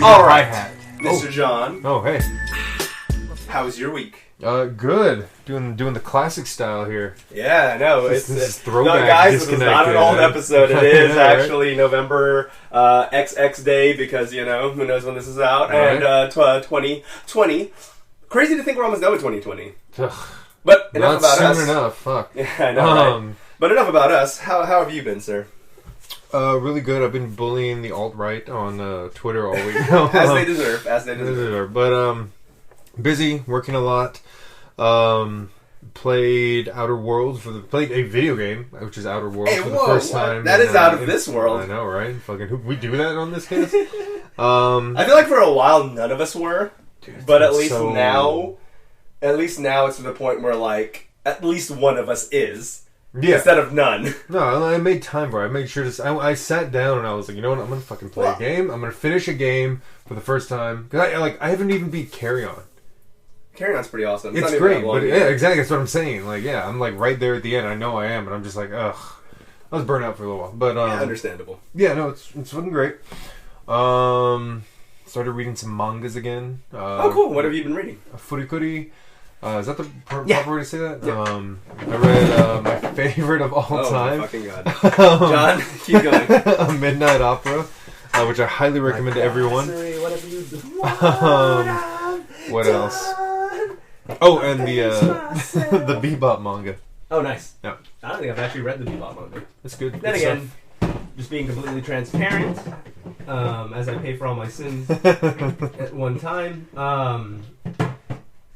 All right, hi-hat. Mr. John. Oh, hey. How was your week? Good. Doing the classic style here. Yeah, no, This it's is throwback no, guys. This is not an old episode. It is Yeah, actually November XX day because who knows when this is out, Right. and 2020. Crazy to think we're almost done with 2020. Ugh, But enough about not us. soon enough. Fuck. Yeah, I know. Right? But enough about us. How have you been, sir? Really good. I've been bullying the alt-right on Twitter all week. As they deserve. As they deserve. But busy, working a lot. Played Outer Worlds played a video game, which is Outer Worlds for the first time. That is out of this world. I know, right? Fucking, we do that on this case. I feel like for a while none of us were, Dude, but at least now it's to the point where like at least one of us is. Yeah. Instead of none. No, I made time for it. I made sure to. I sat down and I was like, you know what? I'm gonna fucking play a game. I'm gonna finish a game for the first time. Cause I haven't even beat Carry On. Carry On's pretty awesome. It's great, but yeah, exactly. That's what I'm saying. Like, yeah, I'm like right there at the end. I know I am, but I'm just like, ugh. I was burnt out for a little while, but yeah, understandable. Yeah, no, it's fucking great. Started reading some mangas again. Oh, cool. What have you been reading? Furikuri. Is that the proper way to say that? Yeah. I read my favorite of all time. Oh, fucking God. John, keep going. A Midnight Opera, which I highly recommend to everyone. Whatever you do. What else? Oh, and the Bebop manga. Oh, nice. Yeah. I don't think I've actually read the Bebop manga. That's good. Then Good again, just being completely transparent, as I pay for all my sins at one time.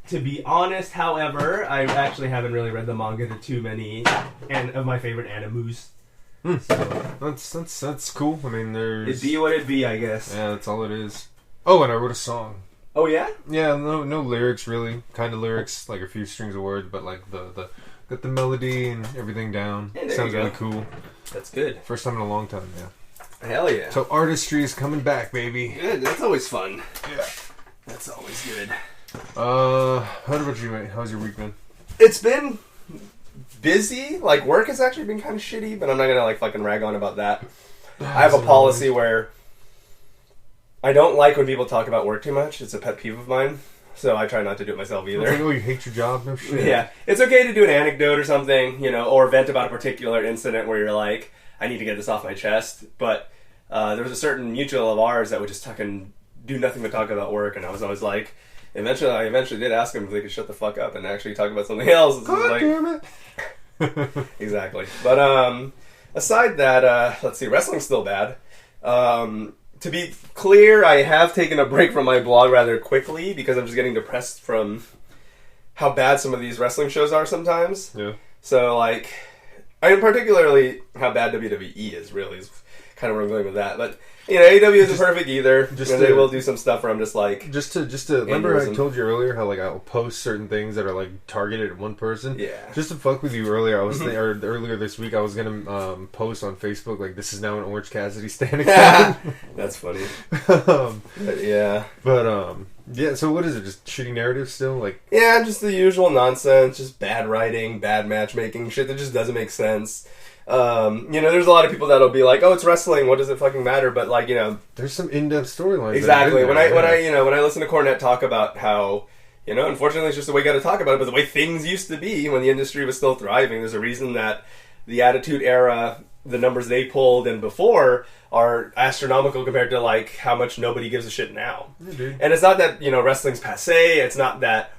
To be honest, however, I actually haven't really read the manga to too many of my favorite animus. So. That's cool. I mean, there's... It'd be what it'd be, I guess. Yeah, that's all it is. Oh, and I wrote a song. Oh, yeah? Yeah, no lyrics, really. Kind of lyrics, like a few strings of words, but like got the melody and everything down. Hey, Sounds really cool. That's good. First time in a long time, yeah. Hell yeah. So artistry is coming back, baby. Good, that's always fun. Yeah. That's always good. How about you, mate? How's your week been? It's been busy. Like, work has actually been kind of shitty, but I'm not gonna, like, fucking rag on about that. I have a policy where I don't like when people talk about work too much. It's a pet peeve of mine. So I try not to do it myself either. It's like, oh, you hate your job? No shit. Yeah. It's okay to do an anecdote or something, or vent about a particular incident where you're like, I need to get this off my chest. But there was a certain mutual of ours that would just fucking do nothing but talk about work, and I was always like, I eventually did ask them if they could shut the fuck up and actually talk about something else. God damn it. Exactly. But aside that, let's see, wrestling's still bad. To be clear, I have taken a break from my blog rather quickly because I'm just getting depressed from how bad some of these wrestling shows are sometimes. Yeah. So, like, I mean, particularly how bad WWE is, really, is kind of where I'm going with that. But, AEW isn't perfect either. They will do some stuff where I'm just like... Just to remember I told you earlier how, like, I'll post certain things that are, like, targeted at one person? Yeah. Just to fuck with you earlier, earlier this week, I was going to post on Facebook, like, this is now an Orange Cassidy stan account. That's funny. But, yeah. But, yeah, so what is it? Just shitty narrative still? Like, yeah, just the usual nonsense, just bad writing, bad matchmaking, shit that just doesn't make sense. There's a lot of people that'll be like, "Oh, it's wrestling. What does it fucking matter?" But like, there's some in-depth storylines. Exactly. When I listen to Cornette talk about how, unfortunately, it's just the way you got to talk about it. But the way things used to be when the industry was still thriving, there's a reason that the Attitude Era, the numbers they pulled and before are astronomical compared to like how much nobody gives a shit now. Yeah, dude. And it's not that wrestling's passé. It's not that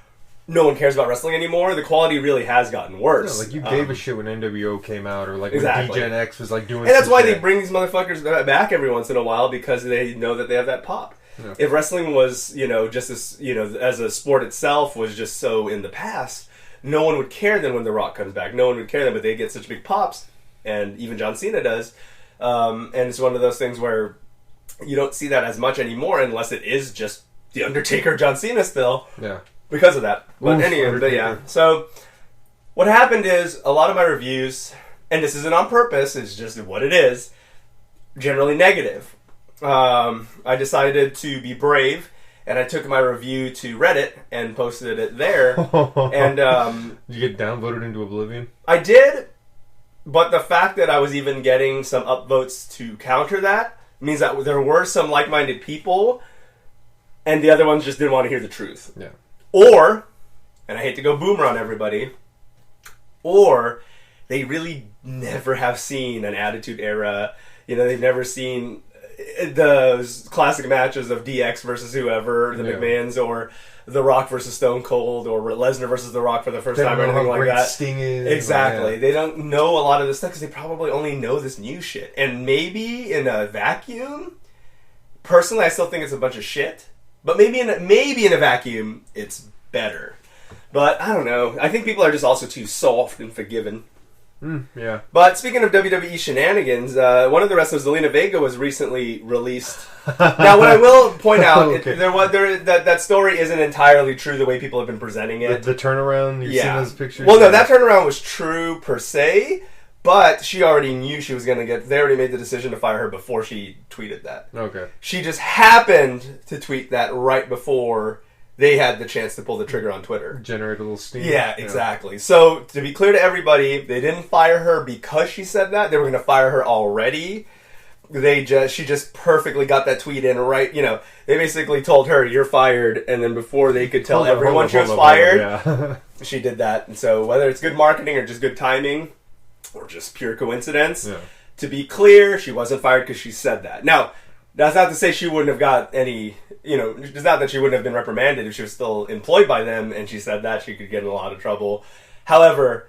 no one cares about wrestling anymore. The quality really has gotten worse. No, like you gave a shit when NWO came out, or like exactly. when DGen was like doing. And that's why shit. they bring these motherfuckers back every once in a while because they know that they have that pop. Yeah. If wrestling was, just as as a sport itself was just so in the past, no one would care then when The Rock comes back. No one would care then, but they get such big pops, and even John Cena does. And it's one of those things where you don't see that as much anymore unless it is just The Undertaker, John Cena still. Yeah. Because of that. But anyway, yeah. So, what happened is, a lot of my reviews, and this isn't on purpose, it's just what it is, generally negative. I decided to be brave, and I took my review to Reddit and posted it there. And did you get downvoted into oblivion? I did, but the fact that I was even getting some upvotes to counter that means that there were some like-minded people and the other ones just didn't want to hear the truth. Yeah. Or, and I hate to go boomer on everybody, or they really never have seen an Attitude Era. They've never seen the classic matches of DX versus whoever, the McMahons, or The Rock versus Stone Cold, or Lesnar versus The Rock for the first time, or anything like that. Sting is. Exactly. They don't know a lot of this stuff because they probably only know this new shit. And maybe in a vacuum, personally, I still think it's a bunch of shit. But maybe in a vacuum, it's better. But I don't know. I think people are just also too soft and forgiving. Yeah. But speaking of WWE shenanigans, one of the wrestlers, Zelina Vega, was recently released. Now, what I will point out, that story isn't entirely true the way people have been presenting it. The turnaround, you've seen those pictures? Well, no, that turnaround was true per se, but she already knew she was going to get... They already made the decision to fire her before she tweeted that. Okay. She just happened to tweet that right before they had the chance to pull the trigger on Twitter. Generate a little steam. Yeah, exactly. So, to be clear to everybody, they didn't fire her because she said that. They were going to fire her already. She just perfectly got that tweet in right. They basically told her, "You're fired," and then before they could tell everyone she was fired, she did that. And so, whether it's good marketing or just good timing, or just pure coincidence, to be clear, she wasn't fired because she said that. Now, that's not to say she wouldn't have got any... it's not that she wouldn't have been reprimanded if she was still employed by them and she said that. She could get in a lot of trouble. However,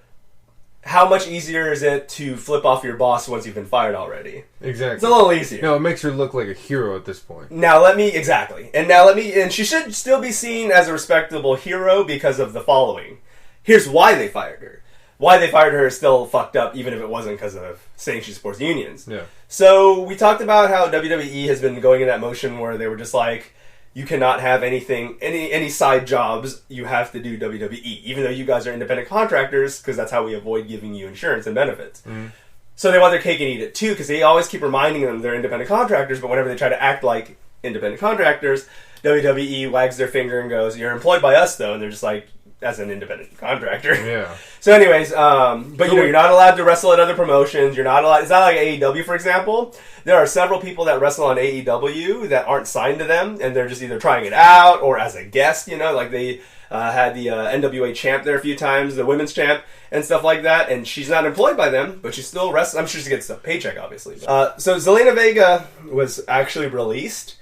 how much easier is it to flip off your boss once you've been fired already? Exactly. It's a little easier. No, it makes her look like a hero at this point. And she should still be seen as a respectable hero because of the following. Here's why they fired her. Why they fired her is still fucked up, even if it wasn't because of saying she supports unions. Yeah. So we talked about how WWE has been going in that motion where they were just like, you cannot have any side jobs. You have to do WWE, even though you guys are independent contractors, because that's how we avoid giving you insurance and benefits. Mm. So they want their cake and eat it too, because they always keep reminding them they're independent contractors, but whenever they try to act like independent contractors, WWE wags their finger and goes, "You're employed by us, though," and they're just like, as an independent contractor. Yeah. So anyways, but you're not allowed to wrestle at other promotions. You're not allowed... It's not like AEW, for example. There are several people that wrestle on AEW that aren't signed to them, and they're just either trying it out or as a guest, like they had the NWA champ there a few times, the women's champ, and stuff like that, and she's not employed by them, but she's still wrestling. I'm sure she gets a paycheck, obviously. So Zelina Vega was actually released,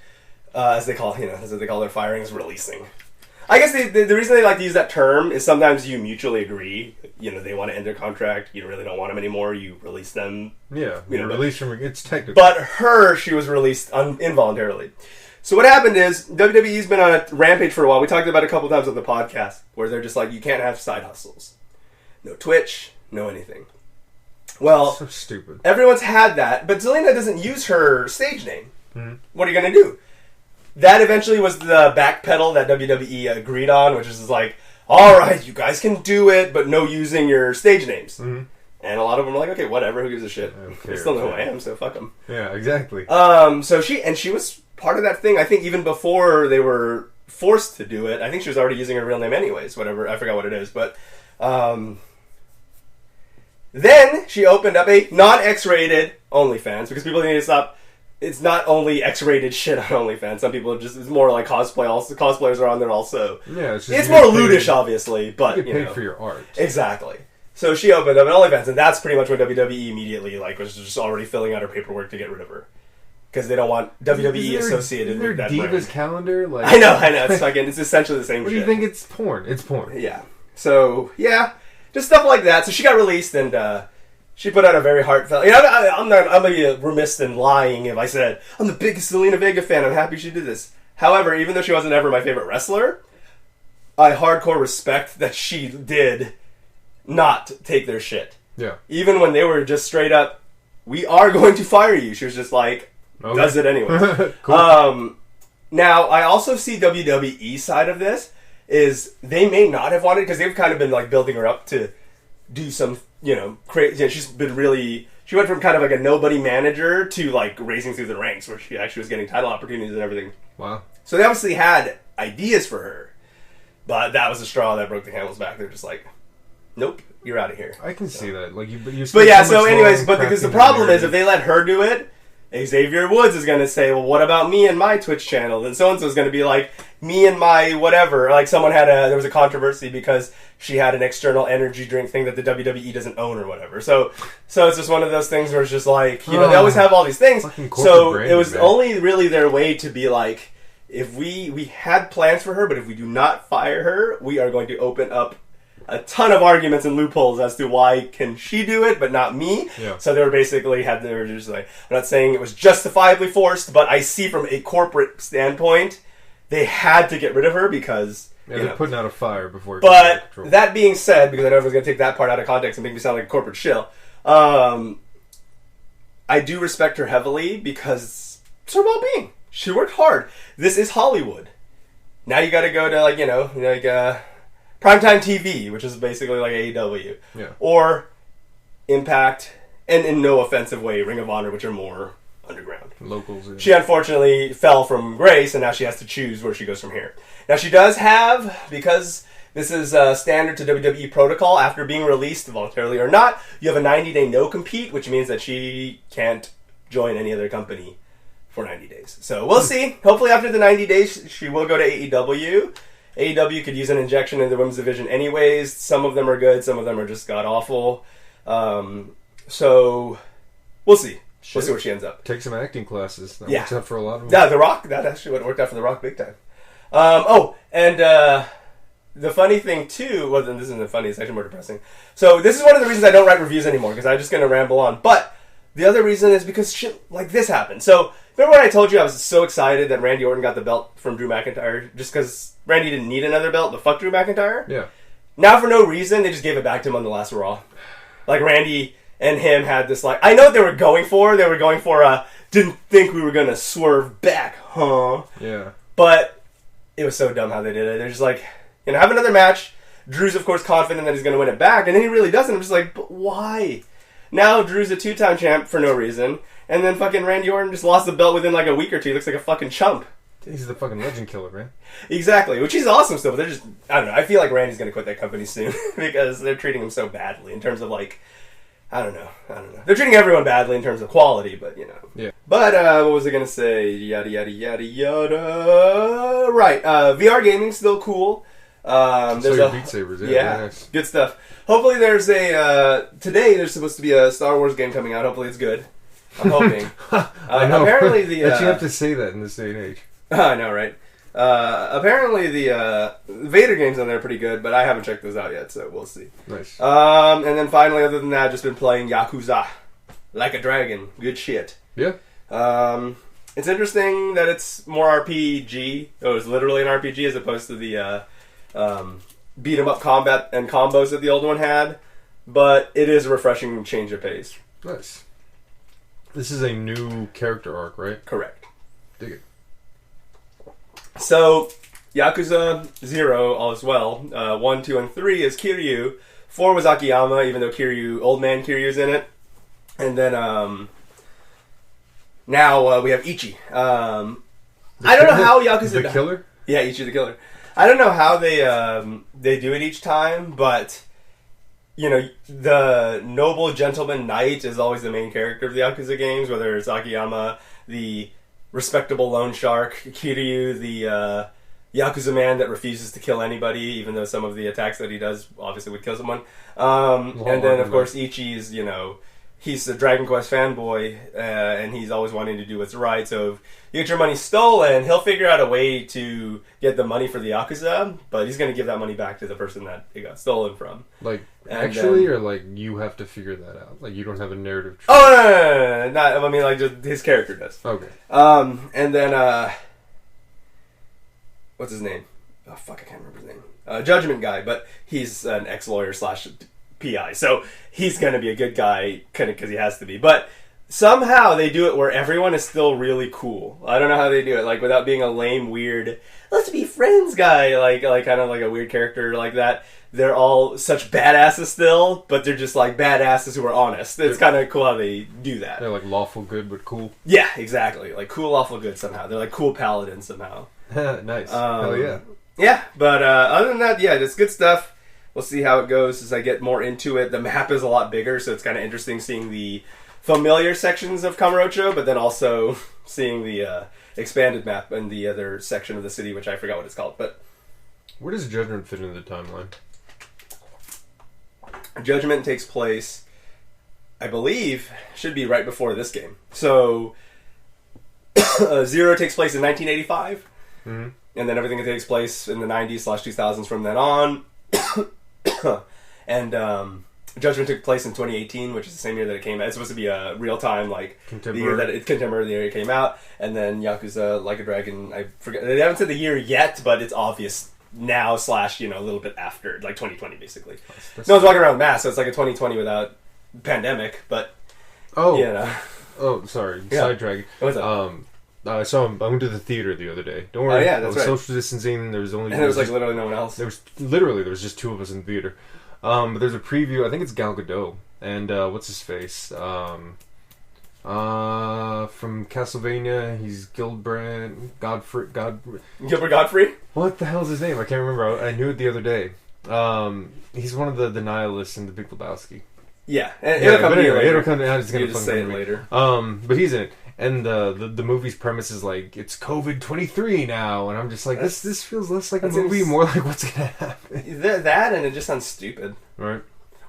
as they call their firings, releasing. I guess the reason they like to use that term is sometimes you mutually agree. They want to end their contract. You really don't want them anymore. You release them. Yeah, release from... It's technical. But she was released involuntarily. So what happened is WWE's been on a rampage for a while. We talked about it a couple times on the podcast where they're just like, you can't have side hustles. No Twitch, no anything. Well, so stupid. Everyone's had that, but Zelina doesn't use her stage name. Mm-hmm. What are you going to do? That eventually was the backpedal that WWE agreed on, which is like, all right, you guys can do it, but no using your stage names. Mm-hmm. And a lot of them are like, okay, whatever, who gives a shit? They still know who I am, so fuck them. Yeah, exactly. So she was part of that thing. I think even before they were forced to do it, I think she was already using her real name anyways. Whatever, I forgot what it is, but then she opened up a non-X-rated OnlyFans because people need to stop. It's not only X-rated shit on OnlyFans. Some people it's more like cosplay. Also, cosplayers are on there also. Yeah, it's more lewdish, obviously, but you get paid for your art. Exactly. So she opened up an OnlyFans, and that's pretty much when WWE immediately was just already filling out her paperwork to get rid of her because they don't want WWE associated with that brand. Divas calendar? Like... I know. It's essentially the same. What shit. Do you think? It's porn. It's porn. Yeah. So just stuff like that. So she got released and. She put out a very heartfelt... I'm going to be remiss in lying if I said, I'm the biggest Zelina Vega fan, I'm happy she did this. However, even though she wasn't ever my favorite wrestler, I hardcore respect that she did not take their shit. Yeah. Even when they were just straight up, we are going to fire you. She was just like, does it anyway. Cool. Now, I also see WWE side of this, is they may not have wanted, because they've kind of been like building her up to do some... crazy. She's been really... She went from kind of like a nobody manager to like raising through the ranks where she actually was getting title opportunities and everything. Wow. So they obviously had ideas for her. But that was the straw that broke the camel's back. They're just like, nope, you're out of here. I can see that. Like you but yeah, so anyways, because the problem is if they let her do it, Xavier Woods is going to say, well, what about me and my Twitch channel? Then so-and-so is going to be like, me and my whatever. Like someone there was a controversy because she had an external energy drink thing that the WWE doesn't own or whatever. So it's just one of those things where it's just like, they always have all these things. So it was only really their way to be like, if we had plans for her, but if we do not fire her, we are going to open up a ton of arguments and loopholes as to why can she do it, but not me. Yeah. So they were just like, I'm not saying it was justifiably forced, but I see from a corporate standpoint, they had to get rid of her because... Yeah, they're putting out a fire before... But that being said, because I know I was going to take that part out of context and make me sound like a corporate shill, I do respect her heavily because it's her well-being. She worked hard. This is Hollywood. Now you got to go to Primetime TV, which is basically like AEW. Yeah. Or Impact, and in no offensive way, Ring of Honor, which are more underground. Locals. Yeah. She unfortunately fell from grace, and now she has to choose where she goes from here. Now she does have, because this is standard to WWE protocol, after being released voluntarily or not, you have a 90-day no-compete, which means that she can't join any other company for 90 days. So we'll see. Hopefully after the 90 days, she will go to AEW. AEW could use an injection in the women's division anyways. Some of them are good. Some of them are just god-awful. So, we'll see. We'll see where she ends up. Take some acting classes. That works out for a lot of them. Yeah, The Rock. That actually would have worked out for The Rock big time. The funny thing, too... Well, this isn't funny. It's actually more depressing. So, this is one of the reasons I don't write reviews anymore, because I'm just going to ramble on. But, the other reason is because shit like this happened. So, remember when I told you I was so excited that Randy Orton got the belt from Drew McIntyre just because Randy didn't need another belt, but fuck Drew McIntyre? Yeah. Now, for no reason, they just gave it back to him on the last Raw. Like, Randy and him had this, like... I know what they were going for. They were going for, didn't think we were going to swerve back, huh? Yeah. But it was so dumb how they did it. They're just like, have another match. Drew's, of course, confident that he's going to win it back, and then he really doesn't. I'm just like, but why? Now, Drew's a 2-time champ for no reason. And then fucking Randy Orton just lost the belt within like a week or two. He looks like a fucking chump. He's the fucking legend killer, man. Exactly, which he's awesome still, but they're just... I don't know. I feel like Randy's going to quit that company soon because they're treating him so badly in terms of like... I don't know. They're treating everyone badly in terms of quality, but Yeah. But what was I going to say? Yada, yada, yada, yada. Right. VR gaming's still cool. There's Beat Sabers. Yeah, nice. Good stuff. Hopefully there's today there's supposed to be a Star Wars game coming out. Hopefully it's good. I'm hoping. I know. Apparently that you have to say that in this day and age. I know, right? Apparently the Vader games on there are pretty good, but I haven't checked those out yet, so we'll see. Nice. And then finally, other than that, I've just been playing Yakuza. Like a Dragon. Good shit. Yeah. It's interesting that it's more RPG. It was literally an RPG as opposed to the beat 'em up combat and combos that the old one had. But it is a refreshing change of pace. Nice. This is a new character arc, right? Correct. Dig it. So, Yakuza 0, all is well. 1, 2, and 3 is Kiryu. 4 was Akiyama, even though old man Kiryu's in it. And then, now we have Ichi. I don't know how Yakuza... The killer? Yeah, Ichi the killer. I don't know how they do it each time, but... the noble gentleman knight is always the main character of the Yakuza games, whether it's Akiyama, the respectable loan shark, Kiryu, the Yakuza man that refuses to kill anybody, even though some of the attacks that he does obviously would kill someone. And then, of course, Ichi's, he's a Dragon Quest fanboy, and he's always wanting to do what's right, so if you get your money stolen, he'll figure out a way to get the money for the Yakuza, but he's going to give that money back to the person that it got stolen from. Like, actually, or like, you have to figure that out? Like, you don't have a narrative... Oh, no. I mean, like, just his character does. Okay. And then, what's his name? Oh, fuck, I can't remember his name. Judgment Guy, but he's an ex-lawyer / PI, so he's going to be a good guy, kind of, because he has to be. But somehow they do it where everyone is still really cool. I don't know how they do it, like, without being a lame, weird, let's be friends guy, like kind of like a weird character like that. They're all such badasses still, but they're just like badasses who are honest. It's kind of cool how they do that. They're like lawful good, but cool. Yeah, exactly. Like cool, lawful good somehow. They're like cool paladins somehow. Nice. Hell yeah. Yeah, but other than that, yeah, it's good stuff. We'll see how it goes as I get more into it. The map is a lot bigger, so it's kind of interesting seeing the familiar sections of Kamurocho, but then also seeing the expanded map in the other section of the city, which I forgot what it's called. But where does Judgment fit into the timeline? Judgment takes place, I believe, should be right before this game. So, Zero takes place in 1985, and then everything that takes place in the 90s/2000s from then on. And Judgment took place in 2018, which is the same year that it came out. It's supposed to be a real-time, like, the year that contemporary year it came out. And then Yakuza Like a Dragon, I forget, they haven't said the year yet, but it's obvious now / a little bit after, like 2020 basically. No one's walking around with masks, so it's like a 2020 without pandemic, but sorry, yeah. sidetrack. What's up? I went to the theater the other day. Don't worry. Oh yeah, that's right. Social distancing. There was literally no one else. There was just two of us in the theater. But there's a preview. I think it's Gal Gadot and what's his face? From Castlevania, he's Gilbert Godfrey? What the hell's his name? I can't remember. I knew it the other day. He's one of the nihilists in The Big Lebowski. Yeah, it'll come to I was gonna just say it later. But he's in it, and the movie's premise is like it's COVID-23 now, and I'm just like this feels less like a movie, more like what's gonna happen. That and it just sounds stupid, right?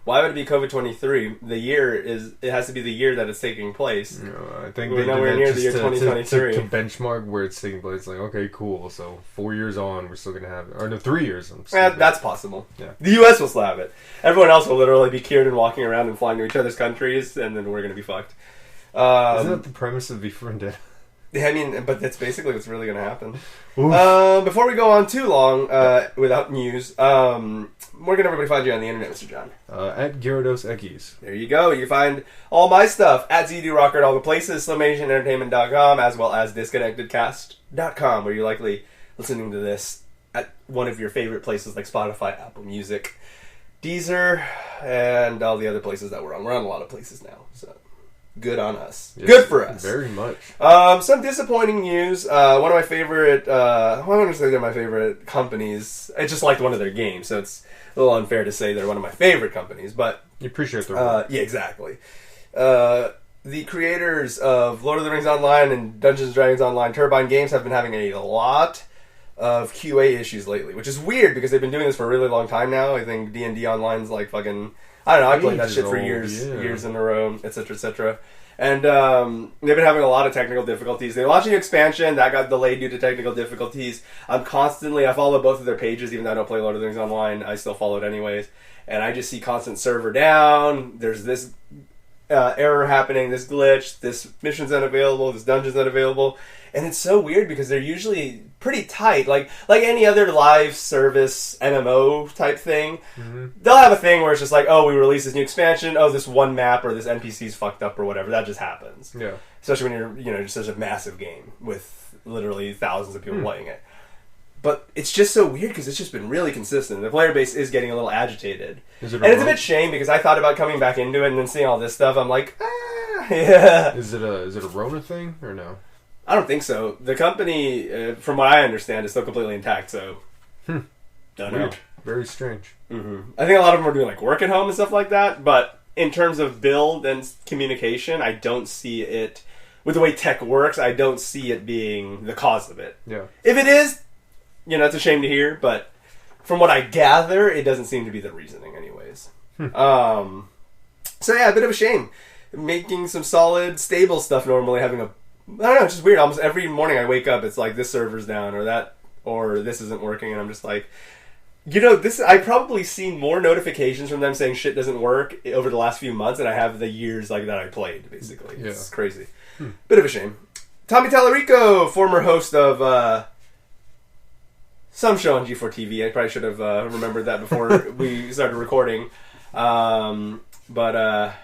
Why would it be COVID-23? The year it has to be the year that it's taking place. I think we're nowhere near the year 2023 to benchmark where it's taking place. Like, okay, cool. So 4 years on, we're still gonna have it, or no, 3 years. That's possible. Yeah, the U.S. will still have it. Everyone else will literally be cured and walking around and flying to each other's countries, and then we're gonna be fucked. Isn't that the premise of Before and Dead? I mean, but that's basically what's really going to happen. Before we go on too long without news, where can everybody find you on the internet, Mr. John? At Gyarados Ekis. There you go. You find all my stuff at ZDRocker at all the places, SlimAsianEntertainment.com, as well as DisconnectedCast.com, where you're likely listening to this at one of your favorite places like Spotify, Apple Music, Deezer, and all the other places that we're on. We're on a lot of places now, so... good on us. Yes, good for us. Very much. Some disappointing news. One of my favorite... I wouldn't say they're my favorite companies. I just liked one of their games, so it's a little unfair to say they're one of my favorite companies, but... you appreciate the yeah, exactly. The creators of Lord of the Rings Online and Dungeons & Dragons Online Turbine Games have been having a lot of QA issues lately, which is weird because they've been doing this for a really long time now. I think D&D Online's like fucking... I don't know, I played that shit for years in a row, etc., etc. And they've been having a lot of technical difficulties. They launched a new expansion that got delayed due to technical difficulties. I follow both of their pages, even though I don't play Lord of the Rings Online. I still follow it anyways. And I just see constant server down. There's this error happening, this glitch, this mission's unavailable, this dungeon's unavailable. And it's so weird because they're usually pretty tight. Like any other live service MMO type thing, they'll have a thing where it's just like, oh, we released this new expansion, oh, this one map or this NPC's fucked up or whatever. That just happens. Yeah. Especially when you're, just such a massive game with literally thousands of people playing it. But it's just so weird because it's just been really consistent. The player base is getting a little agitated. It's a bit shame because I thought about coming back into it and then seeing all this stuff. I'm like, yeah. Is it a Rona thing or no? I don't think so. The company, from what I understand, is still completely intact, so... Don't know. Very strange. I think a lot of them are doing like work at home and stuff like that, but in terms of build and communication, I don't see it... with the way tech works, I don't see it being the cause of it. Yeah. If it is, it's a shame to hear, but from what I gather, it doesn't seem to be the reasoning anyways. So yeah, a bit of a shame. Making some solid, stable stuff normally, having a... I don't know, it's just weird. Almost every morning I wake up, it's like, this server's down, or this isn't working, and I'm just like... I've probably seen more notifications from them saying shit doesn't work over the last few months than I have the years that I played, basically. Yeah. It's crazy. Bit of a shame. Tommy Tallarico, former host of some show on G4 TV. I probably should have remembered that before we started recording. But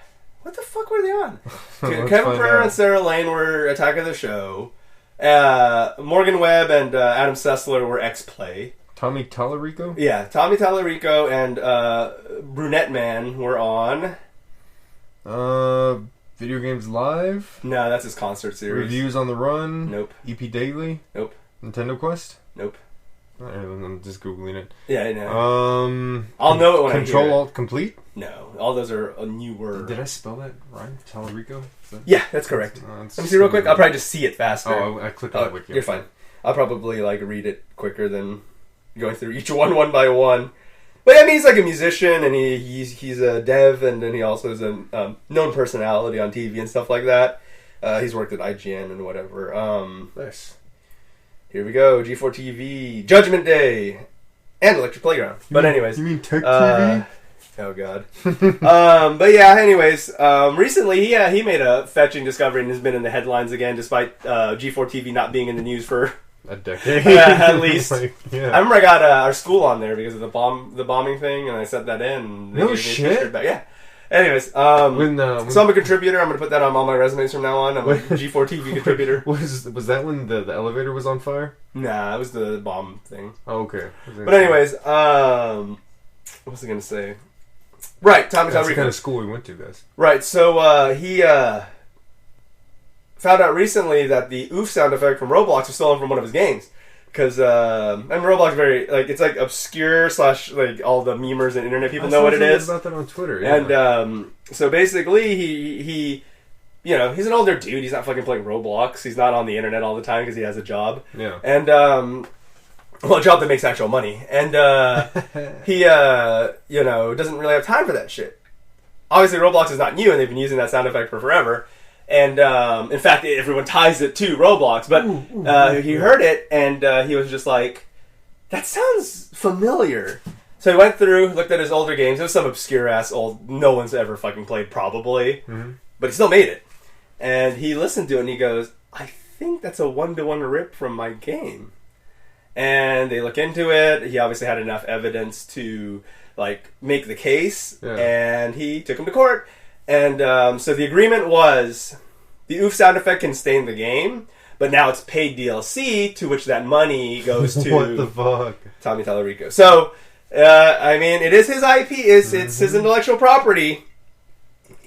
what the fuck were they on? Kevin Pereira and Sarah Lane were Attack of the Show. Morgan Webb and Adam Sessler were X-Play. Tommy Tallarico? Yeah, Tommy Tallarico and Brunette Man were on... Video Games Live? No, that's his concert series. Reviews on the Run? Nope. EP Daily? Nope. Nintendo Quest? Nope. I'm just Googling it. Yeah, I know. I'll know it when I hear it. Control Alt Complete? No. all those are newer. Did I spell that right? Tallarico? Yeah, that's correct. Let me see real quick. I'll probably just see it faster. Oh, I clicked on the wiki. You're fine. I'll probably read it quicker than going through each one by one. But I mean, he's like a musician, and he's a dev, and then he also is a known personality on TV and stuff like that. He's worked at IGN and whatever. Nice. Here we go. G4 TV, Judgment Day, and Electric Playground. But anyways, you mean Tech TV? Oh god. But yeah. Anyways, recently he made a fetching discovery and has been in the headlines again, despite G4 TV not being in the news for a decade at least. I remember I got our school on there because of the bombing thing, and I sent that in. And no shit. Yeah. Anyways, so I'm a contributor. I'm gonna put that on all my resumes from now on. I'm a G4 TV contributor. Was that when the elevator was on fire? Nah, it was the bomb thing. Oh, okay. But anyways, what was I gonna say? Right, Tommy That's the kind of school we went to, guys. Right, so he found out recently that the oof sound effect from Roblox was stolen from one of his games. Because, Roblox is very, it's obscure / all the memers and internet people know what it is. About that on Twitter, yeah. And, so basically, he he's an older dude. He's not fucking playing Roblox. He's not on the internet all the time because he has a job. Yeah. And, a job that makes actual money. And, he, doesn't really have time for that shit. Obviously, Roblox is not new, and they've been using that sound effect for forever. And, in fact, everyone ties it to Roblox. But he heard it, and he was just like, that sounds familiar. So he went through, looked at his older games. It was some obscure-ass old, no one's ever fucking played, probably. Mm-hmm. But he still made it. And he listened to it, and he goes, I think that's a one-to-one rip from my game. And they look into it. He obviously had enough evidence to, make the case. Yeah. And he took him to court. And so the agreement was the oof sound effect can stay in the game, but now it's paid DLC, to which that money goes to what the fuck? Tommy Tallarico. So, it is his IP, it's his intellectual property.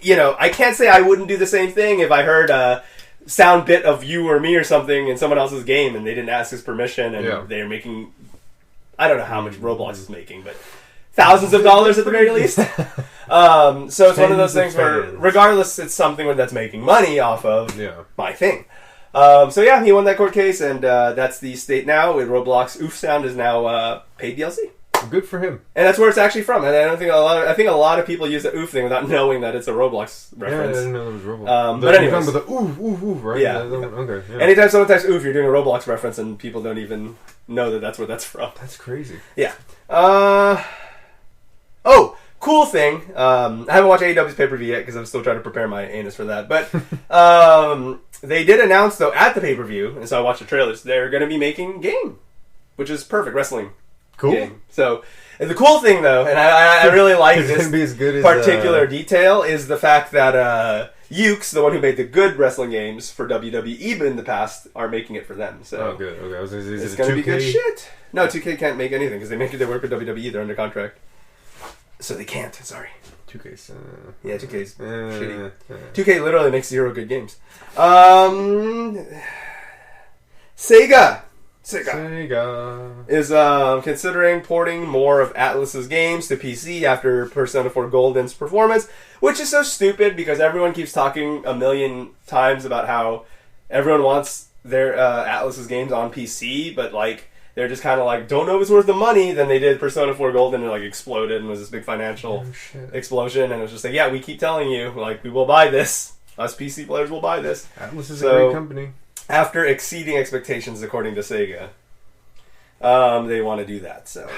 I can't say I wouldn't do the same thing if I heard a sound bit of you or me or something in someone else's game and they didn't ask his permission and they're making, I don't know how much Roblox is making, but thousands of dollars at the very least. So it's one of those things where, regardless, it's something that's making money off of my thing. He won that court case, and that's the state now. With Roblox, oof sound is now paid DLC. Good for him. And that's where it's actually from. And I don't think I think a lot of people use the oof thing without knowing that it's a Roblox reference. Yeah, I didn't know it was Roblox. But anyways, the oof, right? Yeah. Okay. Yeah. Anytime someone types oof, you're doing a Roblox reference, and people don't even know that that's where that's from. That's crazy. Yeah. Cool thing. I haven't watched AEW's pay-per-view yet because I'm still trying to prepare my anus for that. But they did announce, though, at the pay-per-view, and so I watched the trailers, they're going to be making game, which is perfect wrestling. Cool. Game. So the cool thing, though, and I really like this be as good particular detail, is the fact that Ukes, the one who made the good wrestling games for WWE in the past, are making it for them. So good. Okay. It's going to be good shit. No, 2K can't make anything because they work with WWE. They're under contract. So they can't. Sorry. 2K's. Yeah, 2K's shitty. 2K literally makes 0 good games. Sega is considering porting more of Atlus's games to PC after Persona 4 Golden's performance, which is so stupid because everyone keeps talking a million times about how everyone wants their Atlus's games on PC, but they're just kind of don't know if it's worth the money. Then they did Persona 4 Golden and exploded and was this big financial explosion. And it was just yeah, we keep telling you, we will buy this. Us PC players will buy this. Atlus is a great company. After exceeding expectations, according to Sega, they want to do that. So,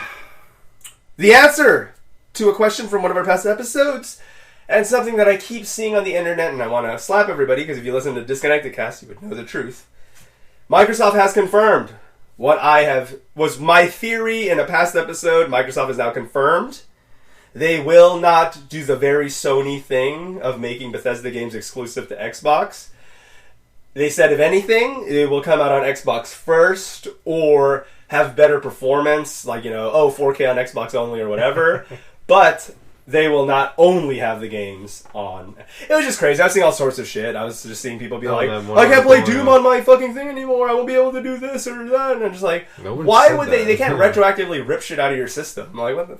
the answer to a question from one of our past episodes, and something that I keep seeing on the internet, and I want to slap everybody because if you listen to Disconnected Cast, you would know the truth. Microsoft has confirmed what was my theory in a past episode. Microsoft has now confirmed they will not do the very Sony thing of making Bethesda games exclusive to Xbox. They said, if anything, it will come out on Xbox first or have better performance, 4K on Xbox only or whatever. But they will not only have the games on. It was just crazy. I was seeing all sorts of shit. I was just seeing people be I can't play Doom on my fucking thing anymore. I won't be able to do this or that. And I'm just why would they? They can't retroactively rip shit out of your system. What the?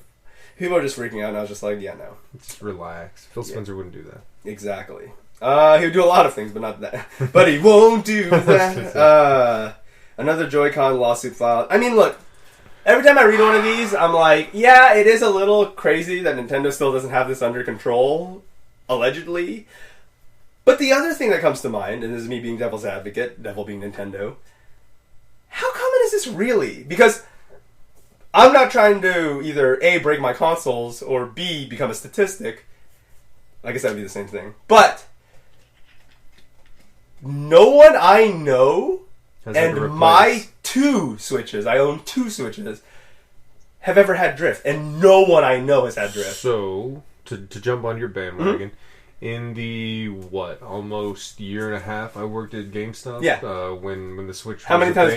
People are just freaking out, and I was just like, yeah, no. Just relax. Phil Spencer wouldn't do that. Exactly. He would do a lot of things, but not that. But he won't do that. Another Joy-Con lawsuit filed. I mean, look, every time I read one of these, I'm like, yeah, it is a little crazy that Nintendo still doesn't have this under control, allegedly. But the other thing that comes to mind, and this is me being devil's advocate, devil being Nintendo, how common is this really? Because I'm not trying to either A, break my consoles, or B, become a statistic. I guess that would be the same thing. But no one I know, and my 2 Switches, I own 2 Switches, have ever had drift. And no one I know has had drift. So, to jump on your bandwagon, in the, almost year and a half I worked at GameStop? Yeah. When the Switch How many times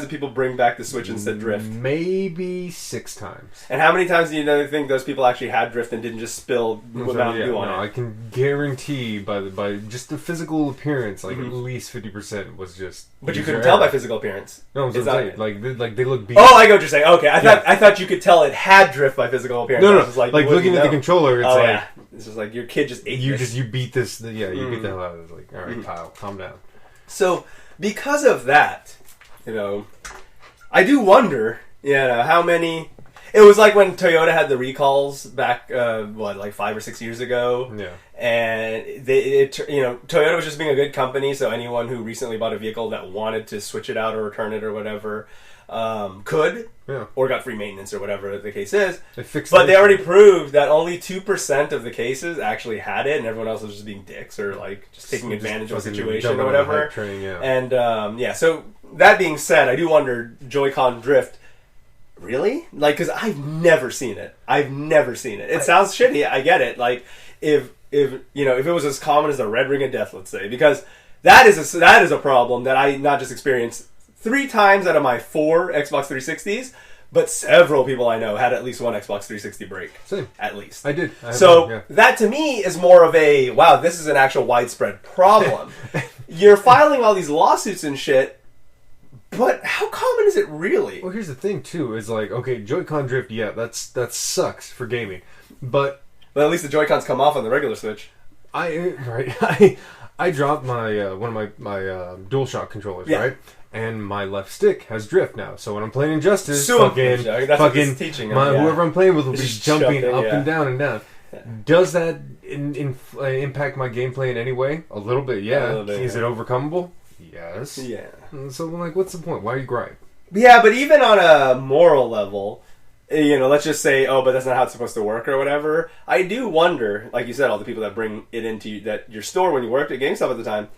did people bring back the Switch and said drift? Maybe 6 times. And how many times do you think those people actually had drift and didn't just spill Mountain Dew on it? I can guarantee by just the physical appearance, at least 50% was just. But you couldn't tell by physical appearance. No, I'm saying like they look beat. Oh, I get what you're saying. Okay, I thought you could tell it had drift by physical appearance. No. Like looking at the controller, it's like it's just like your kid just ate this. You beat this. You beat the hell out of it. It's like, all right, Kyle, calm down. So because of that, I do wonder, how many. It was like when Toyota had the recalls back, 5 or 6 years ago. Yeah. And Toyota was just being a good company, so anyone who recently bought a vehicle that wanted to switch it out or return it or whatever could, or got free maintenance or whatever the case is. But they already proved that only 2% of the cases actually had it, and everyone else was just being dicks or just taking advantage of the situation or whatever. And so that being said, I do wonder, Joy-Con drift. Really? Because I've never seen it. It sounds shitty. I get it. If it was as common as the red ring of death, let's say, because that is a problem that I not just experienced 3 times out of my 4 Xbox 360s, but several people I know had at least one Xbox 360 break. Same. At least. I did. That to me is more of a, wow, this is an actual widespread problem. You're filing all these lawsuits and shit. But how common is it really? Well, here's the thing too: is okay, Joy-Con drift, that sucks for gaming, but at least the Joy-Cons come off on the regular Switch. I dropped my one of my DualShock controllers, right, and my left stick has drift now. So when I'm playing Injustice, whoever I'm playing with will be jumping up and down and down. Yeah. Does that impact my gameplay in any way? A little bit, yeah. Is it overcomable? Yes. Yeah. So what's the point? Why are you gripe? Yeah, but even on a moral level, let's just say, but that's not how it's supposed to work or whatever. I do wonder, like you said, all the people that bring it into your store when you worked at GameStop at the time,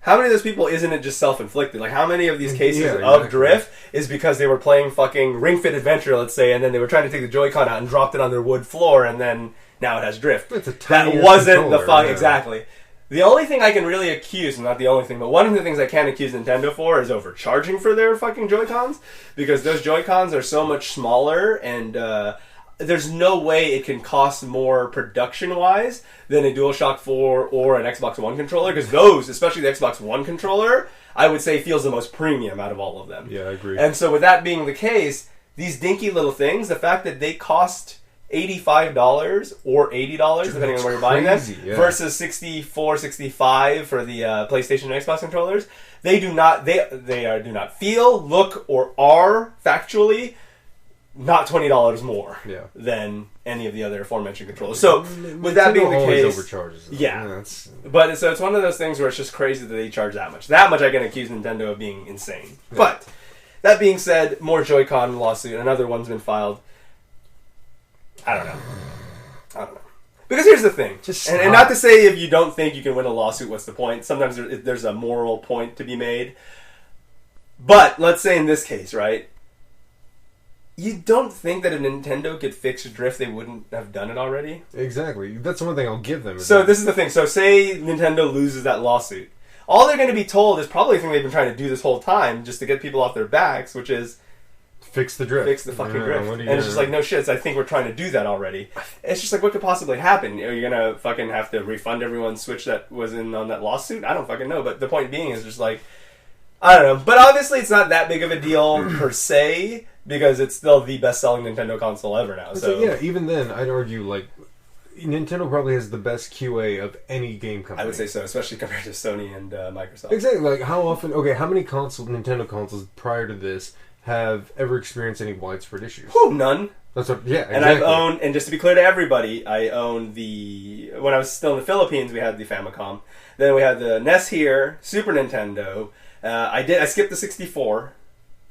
how many of those people isn't it just self-inflicted? How many of these cases of drift is because they were playing fucking Ring Fit Adventure, let's say, and then they were trying to take the Joy-Con out and dropped it on their wood floor, and then now it has drift. It's a tiny that wasn't the fuck exactly. The only thing I can really accuse, not the only thing, but one of the things I can accuse Nintendo for is overcharging for their fucking Joy-Cons, because those Joy-Cons are so much smaller, and there's no way it can cost more production-wise than a DualShock 4 or an Xbox One controller, because those, especially the Xbox One controller, I would say feels the most premium out of all of them. Yeah, I agree. And so with that being the case, these dinky little things, the fact that they cost $85 or $80, depending on where you're buying them, versus $64, $65 for the PlayStation and Xbox controllers. They do not feel, look, or are factually not $20 more than any of the other aforementioned controllers. So with that being the case, overcharges. But so it's one of those things where it's just crazy that they charge that much. That much I can accuse Nintendo of being insane. Yeah. But that being said, more Joy-Con lawsuit. Another one's been filed. I don't know. Because here's the thing. And not to say if you don't think you can win a lawsuit, what's the point? Sometimes there's a moral point to be made. But let's say in this case, right? You don't think that if Nintendo could fix drift, they wouldn't have done it already? Exactly. That's one thing I'll give them. So this is the thing. So say Nintendo loses that lawsuit. All they're going to be told is probably the thing they've been trying to do this whole time, just to get people off their backs, which is... Fix the drift. Fix the fucking drift. And it's just like, no shit, I think we're trying to do that already. It's just like, what could possibly happen? Are you going to fucking have to refund everyone's Switch that was in on that lawsuit? I don't fucking know. But the point being is just like, I don't know. But obviously it's not that big of a deal per se, because it's still the best-selling Nintendo console ever now. So yeah, even then, I'd argue like Nintendo probably has the best QA of any game company. I would say so, especially compared to Sony and Microsoft. Exactly. Like how often? Okay, how many Nintendo consoles prior to this have ever experienced any widespread issues? Whew, none. That's what. Yeah, exactly. And I've owned, and just to be clear to everybody, I owned when I was still in the Philippines, we had the Famicom. Then we had the NES here, Super Nintendo. I skipped the 64.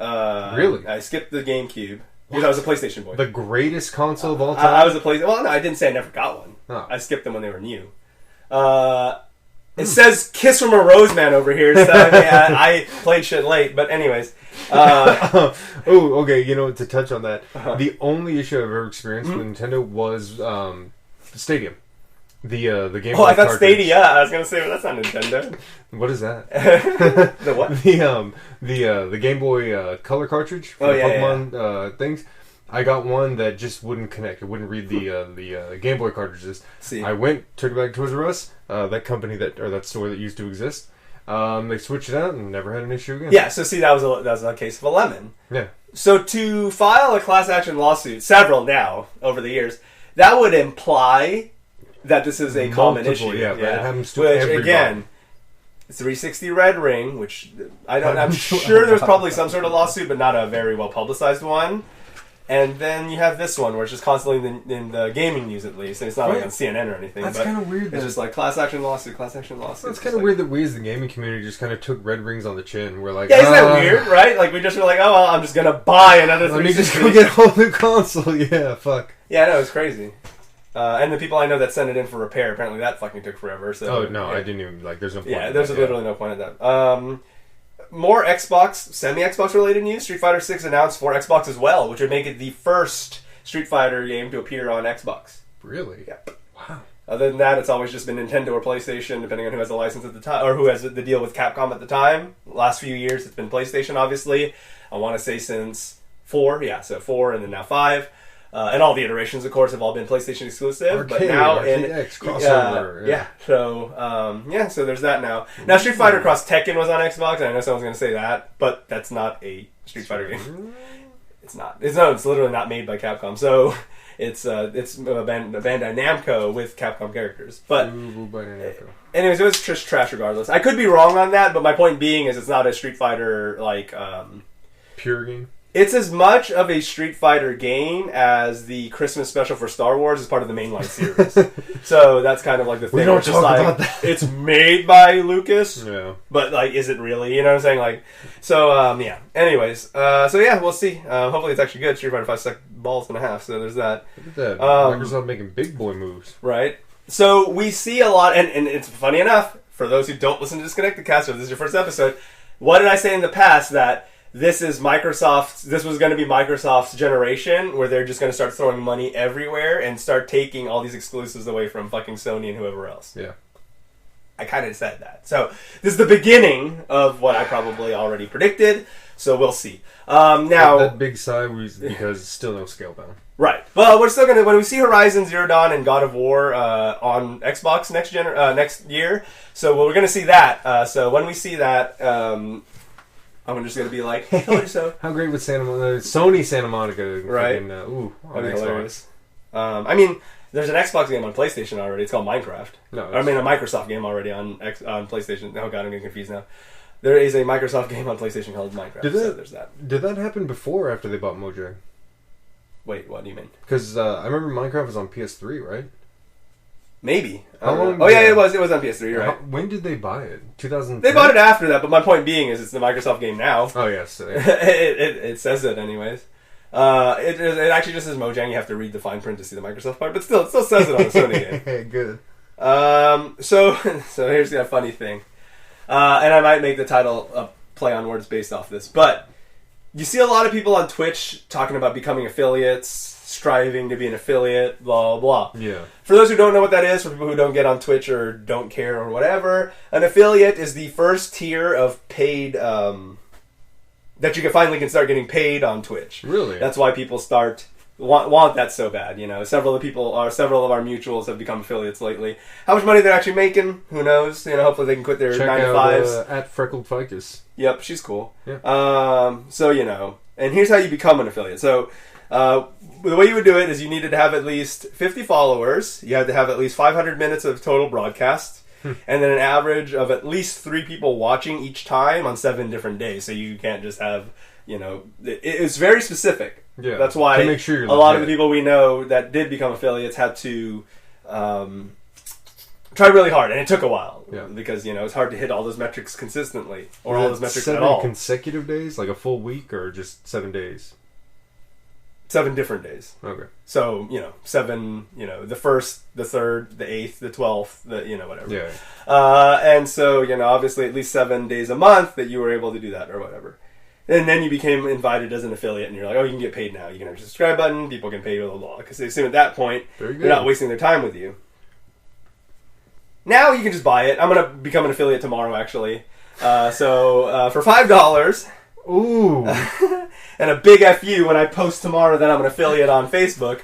Really? I skipped the GameCube. Because I was a PlayStation boy. The greatest console of all time? I was a PlayStation... Well, no, I didn't say I never got one. Oh. I skipped them when they were new. It says Kiss from a Rose Man over here, so I played shit late. But anyways... okay, you know, to touch on that, the only issue I've ever experienced with Nintendo was Stadium. The Game Boy I thought cartridge. Stadia. I was gonna say, well, that's not Nintendo. What is that? The what? The Game Boy Color cartridge for the Pokemon things. I got one that just wouldn't connect. It wouldn't read the Game Boy cartridges. See. I took it back to Toys R Us, that company that store that used to exist. They switched it out and never had an issue again. Yeah, so see, that was a case of a lemon. Yeah. So to file a class action lawsuit, several now over the years, that would imply that this is a common issue. Yeah, but it happens to everybody. Again, 360 Red Ring, which I'm sure there's probably some sort of lawsuit, but not a very well publicized one. And then you have this one, where it's just constantly in the gaming news, at least. And it's not like on CNN or anything. That's kind of weird. It's just like class action lawsuit, class action lawsuit. It's kind of weird that we as the gaming community just kind of took red rings on the chin. We're like, yeah, isn't that weird, right? Like, we just were like, oh, well, I'm just going to buy another 360. Let me just go get a whole new console. Yeah, fuck. Yeah, no, it's crazy. And the people I know that sent it in for repair, apparently that fucking took forever. So, oh, no, yeah. I didn't even, there's no point. Yeah, there's literally no point in that. More Xbox, semi-Xbox related news. Street Fighter 6 announced for Xbox as well, which would make it the first Street Fighter game to appear on Xbox. Really? Yep. Wow. Other than that, it's always just been Nintendo or PlayStation, depending on who has the license at the time, or who has the deal with Capcom at the time. Last few years, it's been PlayStation, obviously. I want to say since 4, so 4 and then now 5. And all the iterations, of course, have all been PlayStation exclusive. Arcade, but now RTX, crossover. So there's that now. Now Street Fighter Cross Tekken was on Xbox, and I know someone's going to say that, but that's not a Street Fighter game. It's not. It's literally not made by Capcom. So it's Bandai Namco with Capcom characters. But anyways, it was just trash regardless. I could be wrong on that, but my point being is it's not a Street Fighter pure game. It's as much of a Street Fighter game as the Christmas special for Star Wars is part of the mainline series. So that's kind of like the thing. We don't talk about that. It's made by Lucas, yeah. But is it really? You know what I'm saying? Yeah. Anyways, we'll see. Hopefully it's actually good. Street Fighter 5 sucked balls and a half. So there's that. Look at that. Microsoft making big boy moves, right? So we see a lot, and it's funny enough for those who don't listen to Disconnected Cast, if this is your first episode. What did I say in the past that? This was going to be Microsoft's generation where they're just going to start throwing money everywhere and start taking all these exclusives away from fucking Sony and whoever else. Yeah. I kind of said that. So this is the beginning of what I probably already predicted. So we'll see. Now that big sigh was because still no scale down. Right. Well, we're still going to, when we see Horizon Zero Dawn and God of War on Xbox next year, so we're going to see that. So when we see that, I'm just going to be like, hey, told you so. How great would Sony Santa Monica, right? That'd be hilarious. There's an Xbox game on PlayStation already. It's called Minecraft. A Microsoft game already on PlayStation. Oh god, I'm getting confused now. There is a Microsoft game on PlayStation called Minecraft. There's that. Did that happen before or after they bought Mojang? Wait, what do you mean? Because I remember Minecraft was on PS3, right? Maybe. How long? Oh yeah, it was on PS3. You're right. When did they buy it? 2000. They bought it after that, but my point being is it's the Microsoft game now. Oh yes, it says it anyways. It actually just says Mojang. You have to read the fine print to see the Microsoft part, but still, it still says it on the Sony game. Good. So here's the funny thing, and I might make the title a play on words based off this, but you see a lot of people on Twitch talking about becoming affiliates. Striving to be an affiliate, blah, blah, blah. Yeah. For those who don't know what that is, for people who don't get on Twitch or don't care or whatever, an affiliate is the first tier of paid, that you can finally start getting paid on Twitch. Really? That's why people start want that so bad. Several of our mutuals have become affiliates lately. How much money they're actually making, who knows? Hopefully they can quit their 9-to-5s. At Freckled Ficus. Yep, she's cool. Yeah. And here's how you become an affiliate. So, the way you would do it is you needed to have at least 50 followers. You had to have at least 500 minutes of total broadcast. And then an average of at least 3 people watching each time on 7 different days. So you can't just have, it's very specific. Yeah. That's why make sure a lot of the people we know that did become affiliates had to try really hard. And it took a while. Yeah. Because, it's hard to hit all those metrics consistently. Or all those metrics at all. 7 consecutive days? Like a full week or just 7 days? 7 different days. Okay. So, 7, the 1st, the 3rd, the 8th, the 12th, whatever. Yeah. And so, obviously at least 7 days a month that you were able to do that or whatever. And then you became invited as an affiliate and you're like, oh, you can get paid now. You can have a subscribe button, people can pay you, blah, blah, blah. Because they assume at that point, they're not wasting their time with you. Now you can just buy it. I'm going to become an affiliate tomorrow, actually. So for $5... Ooh. And a big FU when I post tomorrow that I'm an affiliate on Facebook.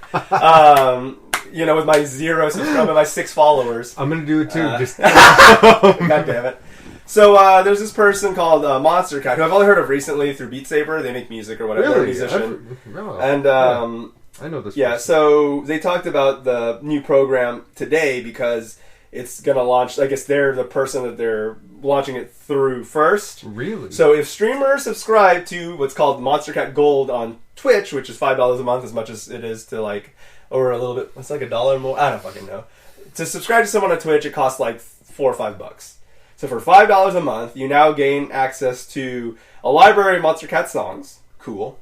With my 0 subscribers, my 6 followers. I'm going to do it too. God damn it. So there's this person called Monster Cat, who I've only heard of recently through Beat Saber. They make music or whatever. Really? They're a musician. And I know this. Yeah, so they talked about the new program today because it's going to launch. I guess they're the person that they're launching it through first. Really? So if streamers subscribe to what's called Monster Cat Gold on Twitch, which is $5 a month, as much as it is to or a little bit, it's like $1 more. I don't fucking know. To subscribe to someone on Twitch, it costs like $4 or $5. So for $5 a month, you now gain access to a library of Monster Cat songs. Cool.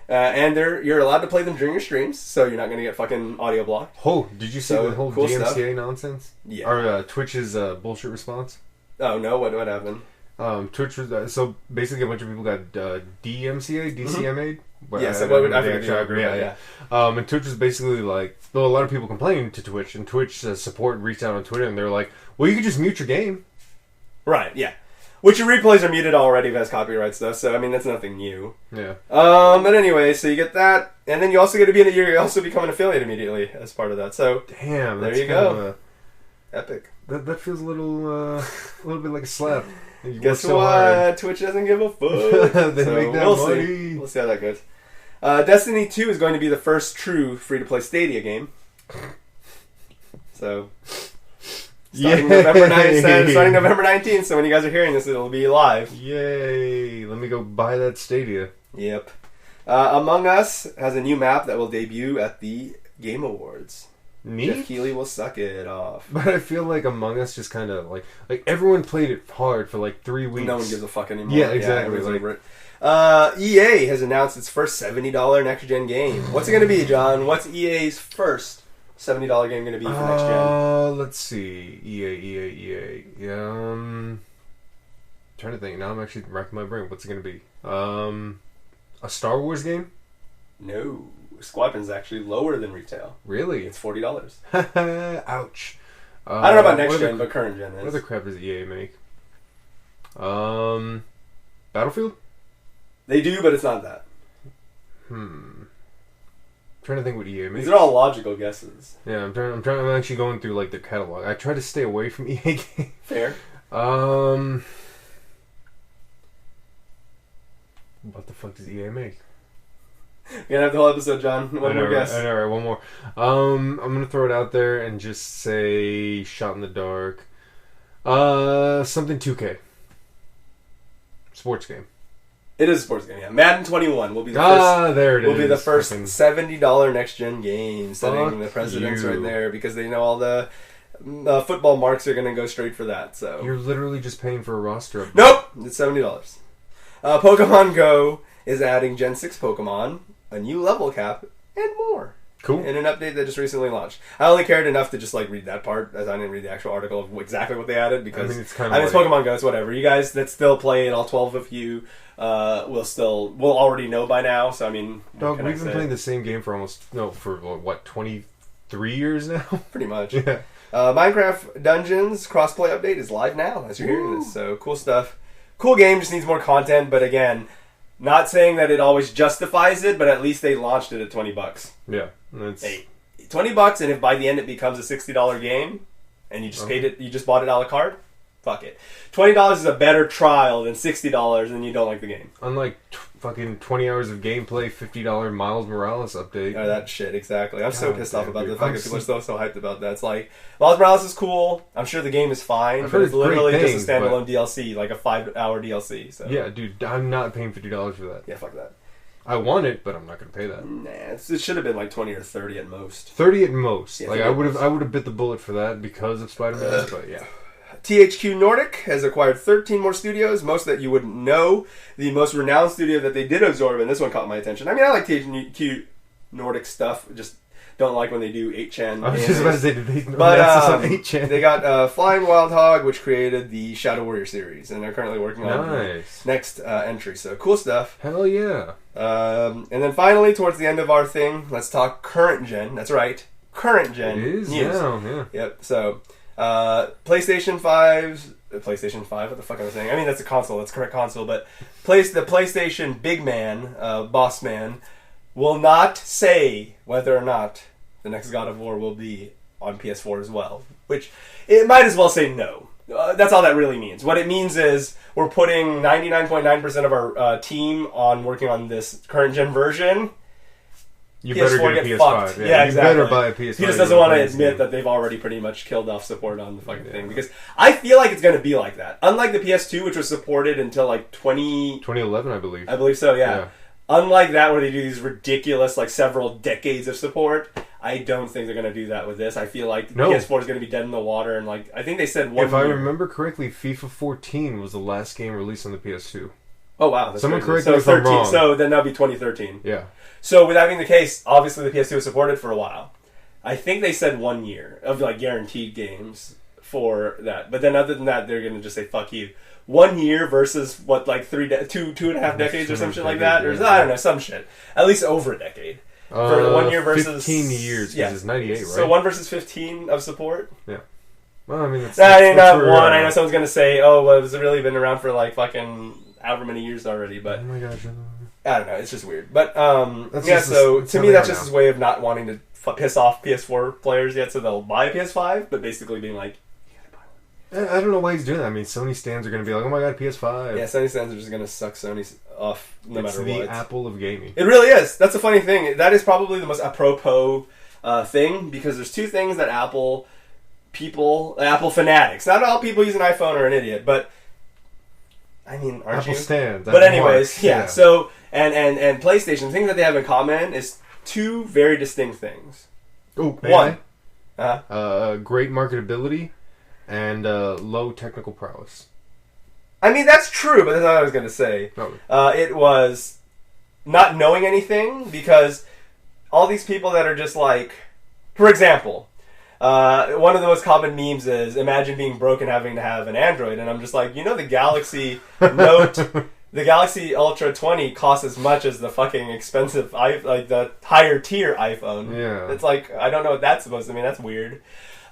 And you're allowed to play them during your streams, so you're not going to get fucking audio blocked. Oh, did you see the whole cool DMCA stuff. Nonsense? Yeah. Or Twitch's bullshit response? Oh, no? What happened? Twitch was... so basically a bunch of people got DMCA, DCMA'd. Yes, yeah. And Twitch was basically like... Though a lot of people complained to Twitch, and Twitch support reached out on Twitter, and they're like, well, you can just mute your game. Right, yeah. Which your replays are muted already if it has copyright stuff, so I mean that's nothing new. Yeah. But anyway, so you get that, and then you also get to you also become an affiliate immediately as part of that. So damn, there you go. Epic. That feels a little bit like a slap. Guess so what? Hard. Twitch doesn't give a fuck. They make that money. See. We'll see how that goes. Destiny 2 is going to be the first true free-to-play Stadia game. So. Starting November 19th, so when you guys are hearing this, it'll be live. Yay! Let me go buy that Stadia. Yep. Among Us has a new map that will debut at the Game Awards. Neat? Jeff Keighley will suck it off. But I feel like Among Us just kind of like everyone played it hard for like 3 weeks. No one gives a fuck anymore. Yeah, exactly. Over it. EA has announced its first $70 next-gen game. What's it going to be, John? What's EA's first $70 game going to be for next gen? Let's see. EA. Trying to think. Now I'm actually racking my brain. What's it going to be? A Star Wars game? No. Squadron's actually lower than retail. Really? It's $40. Ouch. I don't know about next gen, but current gen is. What other crap does EA make? Battlefield? They do, but it's not that. Trying to think what EA makes. These are all logical guesses. Yeah, I'm actually going through like the catalog. I try to stay away from EA games. Fair. What the fuck does EA make? You're gonna have the whole episode, John. One more guess. I know, right? One more. I'm gonna throw it out there and just say Shot in the Dark. Something 2K. Sports game. It is a sports game, yeah. Madden 21 will be the first. There it is. Will be the first $70 next gen game, setting the precedence right there because they know all the football marks are going to go straight for that. So you're literally just paying for a roster. Nope, it's $70. Pokemon Go is adding Gen 6 Pokemon, a new level cap, and more. Cool. In an update that just recently launched. I only cared enough to just read that part, as I didn't read the actual article of exactly what they added because it's kind of it's Pokemon Go. It's whatever. You guys that still play it, all 12 of you, will already know by now. So I mean, dog, we've been playing the same game for 23 years now. Pretty much. Yeah. Minecraft Dungeons crossplay update is live now as you're hearing this. So cool stuff. Cool game, just needs more content. But again, Not saying that it always justifies it, but at least they launched it at $20. Yeah, that's $20, and if by the end it becomes a $60 game, and you just paid it, you just bought it a la carte, fuck it. $20 is a better trial than $60, and you don't like the game. Unlike fucking 20 hours of gameplay, $50 Miles Morales update. Oh, that shit, exactly. I'm so pissed off about the fact that people are so hyped about that. It's like, Miles Morales is cool. I'm sure the game is fine, but it's literally just a standalone DLC, like a 5-hour DLC. So. Yeah, dude, I'm not paying $50 for that. Yeah, fuck that. I want it, but I'm not going to pay that. Nah, it should have been like 20 or 30 at most. 30 at most. Yeah, like I would have bit the bullet for that because of Spider-Man, but yeah. THQ Nordic has acquired 13 more studios, most that you wouldn't know. The most renowned studio that they did absorb, and this one caught my attention. I mean, I like THQ Nordic stuff, just don't like when they do 8chan. I was just about to say, did they but on 8chan? They got Flying Wild Hog, which created the Shadow Warrior series, and they're currently working on the next entry. So cool stuff. Hell yeah. And then finally, towards the end of our thing, let's talk current gen. That's right, current gen news. Yeah. Yep. So. PlayStation 5. PlayStation 5? What the fuck am I saying? I mean, that's a console. That's correct console. But the PlayStation big man, boss man, will not say whether or not the next God of War will be on PS4 as well. Which, it might as well say no. That's all that really means. What it means is we're putting 99.9% of our team on working on this current gen version. You better get a PS5. Fucked. Yeah, exactly. You better buy a PS5. He just doesn't want to admit that they've already pretty much killed off support on the fucking thing. Because I feel like it's going to be like that. Unlike the PS2, which was supported until like 2011, I believe. I believe so, yeah. Unlike that, where they do these ridiculous, like, several decades of support, I don't think they're going to do that with this. I feel like PS4 is going to be dead in the water. And, like, I think they said 1 year. If I remember correctly, FIFA 14 was the last game released on the PS2. Oh, wow. Someone correct me if I'm wrong. So then that'll be 2013. Yeah. So with that being the case, obviously the PS2 was supported for a while. I think they said 1 year of like guaranteed games for that. But then other than that, they're going to just say, fuck you. 1 year versus what, like two and a half decades or some shit like that? Or I don't know, some shit. At least over a decade. For 1 year versus 15 years, because it's 98, right? So 1 versus 15 of support? Yeah. Well, I mean, that's not one. I know someone's going to say, oh, well, it's really been around for like fucking however many years already, but oh my God, I don't know, it's just weird. But so to me that's just his way of not wanting to piss off PS4 players yet, so they'll buy a PS5, but basically being like, you gotta buy one. I don't know why he's doing that. I mean, Sony stands are going to be like, oh my God, PS5. Yeah, Sony stands are just going to suck Sony off no matter what. It's the Apple of gaming. It really is. That's a funny thing. That is probably the most apropos thing, because there's two things that Apple fanatics, not all people use an iPhone are an idiot, but I mean, aren't Apple you? stands. But anyways, yeah. So and PlayStation, the thing that they have in common is two very distinct things. Oh, one, great marketability and low technical prowess. I mean, that's true, but that's not what I was going to say. Oh. It was not knowing anything, because all these people that are just like, for example. One of the most common memes is, imagine being broke and having to have an Android. And I'm just like, the Galaxy Note, the Galaxy Ultra 20 costs as much as the fucking expensive, like the higher tier iPhone. Yeah. It's like, I don't know what that's supposed to mean. That's weird.